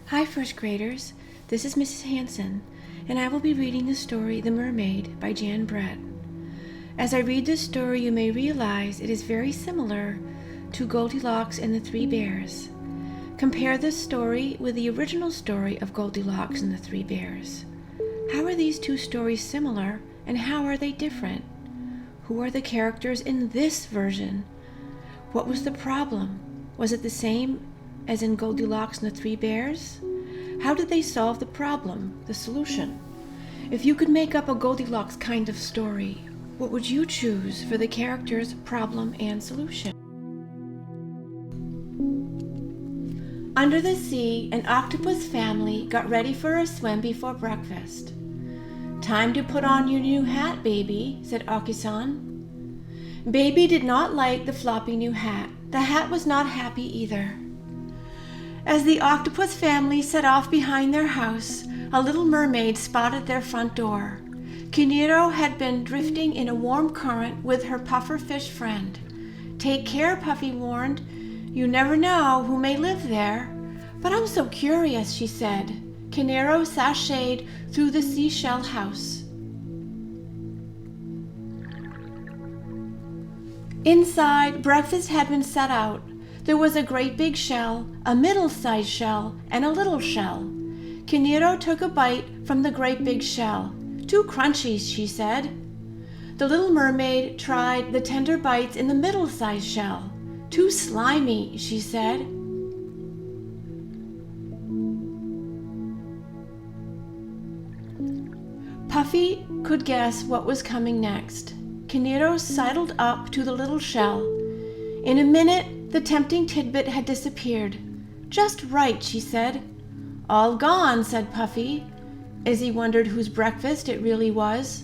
Hi, first graders. This is Mrs. Hanson, and I will be reading the story The Mermaid by Jan Brett. As I read this story, you may realize it is very similar to Goldilocks and the Three Bears. Compare this story with the original story of Goldilocks and the Three Bears. How are these two stories similar, and how are they different? Who are the characters in this version? What was the problem? Was it the same as in Goldilocks and the Three Bears? How did they solve the problem, the solution? If you could make up a Goldilocks kind of story, what would you choose for the characters, problem, and solution? Under the sea, an octopus family got ready for a swim before breakfast. "Time to put on your new hat, baby," said Oki-san. Baby did not like the floppy new hat. The hat was not happy either. As the octopus family set off behind their house, a little mermaid spotted their front door. Kiniro had been drifting in a warm current with her pufferfish friend. "Take care," Puffy warned. "You never know who may live there." "But I'm so curious," she said. Kiniro sashayed through the seashell house. Inside, breakfast had been set out. There was a great big shell, a middle-sized shell, and a little shell. Kiniro took a bite from the great big shell. "Too crunchy," she said. The little mermaid tried the tender bites in the middle-sized shell. "Too slimy," she said. Puffy could guess what was coming next. Kiniro sidled up to the little shell. In a minute, the tempting tidbit had disappeared. "Just right," she said. "All gone," said Puffy, as he wondered whose breakfast it really was.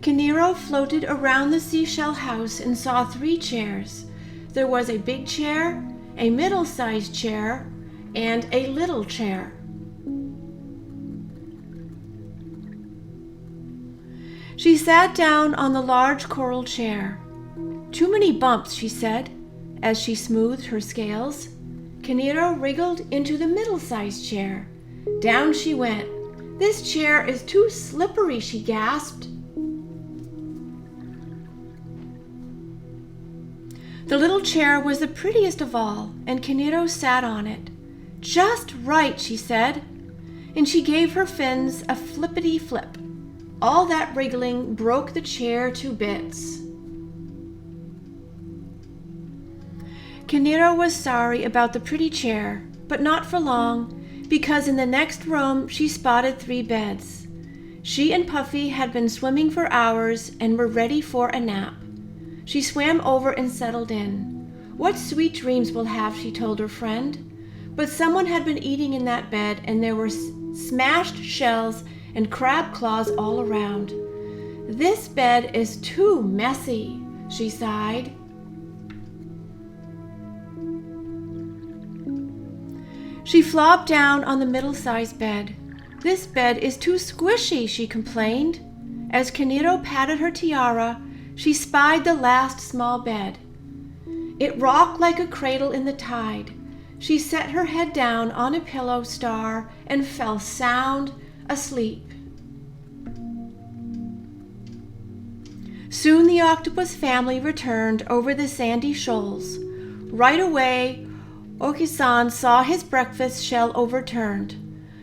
Kiniro floated around the seashell house and saw 3 chairs. There was a big chair, a middle-sized chair, and a little chair. She sat down on the large coral chair. "Too many bumps," she said, as she smoothed her scales. Kiniro wriggled into the middle-sized chair. Down she went. "This chair is too slippery," she gasped. The little chair was the prettiest of all, and Kiniro sat on it. "Just right," she said, and she gave her fins a flippity-flip. All that wriggling broke the chair to bits. Kiniro was sorry about the pretty chair, but not for long, because in the next room she spotted 3 beds. She and Puffy had been swimming for hours and were ready for a nap. She swam over and settled in. "What sweet dreams we'll have," she told her friend. But someone had been eating in that bed, and there were smashed shells and crab claws all around. "This bed is too messy," she sighed. She flopped down on the middle-sized bed. "This bed is too squishy," she complained. As Kiniro patted her tiara, she spied the last small bed. It rocked like a cradle in the tide. She set her head down on a pillow star and fell sound asleep. Soon the octopus family returned over the sandy shoals. Right away, Oki-san saw his breakfast shell overturned.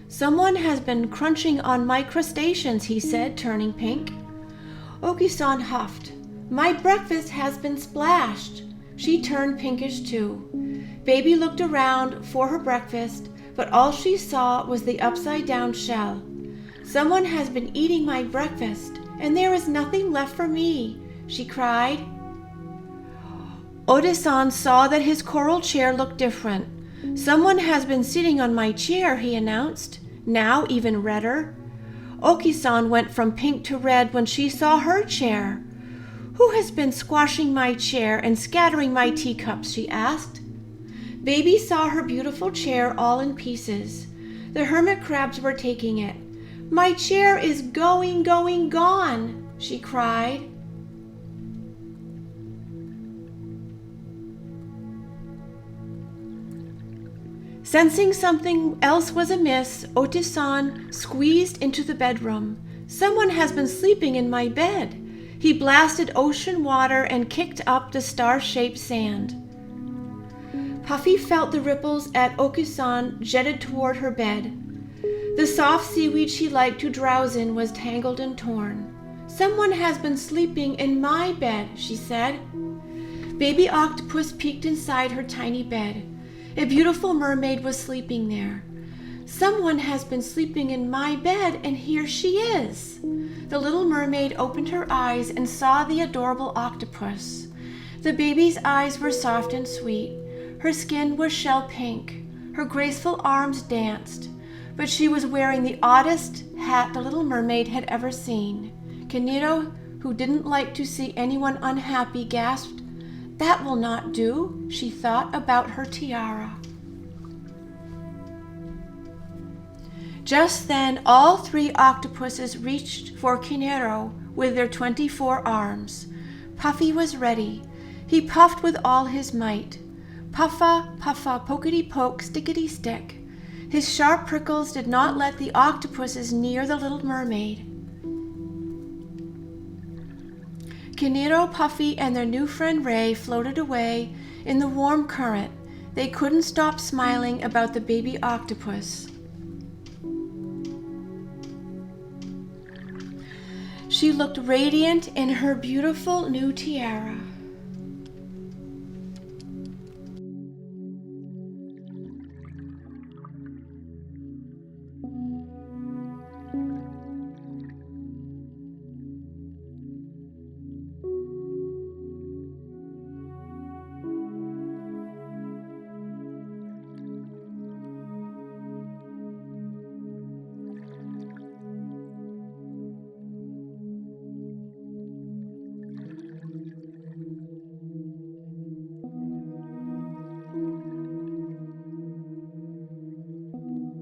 "Someone has been crunching on my crustaceans," he said, turning pink. Oki-san huffed. "My breakfast has been splashed." She turned pinkish too. Baby looked around for her breakfast, but all she saw was the upside-down shell. "Someone has been eating my breakfast, and there is nothing left for me," she cried. Oda-san saw that his coral chair looked different. "Someone has been sitting on my chair," he announced, now even redder. Oki-san went from pink to red when she saw her chair. "Who has been squashing my chair and scattering my teacups?" she asked. Baby saw her beautiful chair all in pieces. The hermit crabs were taking it. "My chair is going, gone," she cried. Sensing something else was amiss, Otis-san squeezed into the bedroom. "Someone has been sleeping in my bed." He blasted ocean water and kicked up the star-shaped sand. Puffy felt the ripples at Oki-san jetted toward her bed. The soft seaweed she liked to drowse in was tangled and torn. "Someone has been sleeping in my bed," she said. Baby octopus peeked inside her tiny bed. A beautiful mermaid was sleeping there. "Someone has been sleeping in my bed, and here she is." The little mermaid opened her eyes and saw the adorable octopus. The baby's eyes were soft and sweet. Her skin was shell pink. Her graceful arms danced. But she was wearing the oddest hat the little mermaid had ever seen. Kiniro, who didn't like to see anyone unhappy, gasped. "That will not do," she thought about her tiara. Just then, all 3 octopuses reached for Kiniro with their 24 arms. Puffy was ready. He puffed with all his might. Puffa, puffa, pokety-poke, stickety-stick. His sharp prickles did not let the octopuses near the little mermaid. Kiniro, Puffy, and their new friend Ray floated away in the warm current. They couldn't stop smiling about the baby octopus. She looked radiant in her beautiful new tiara.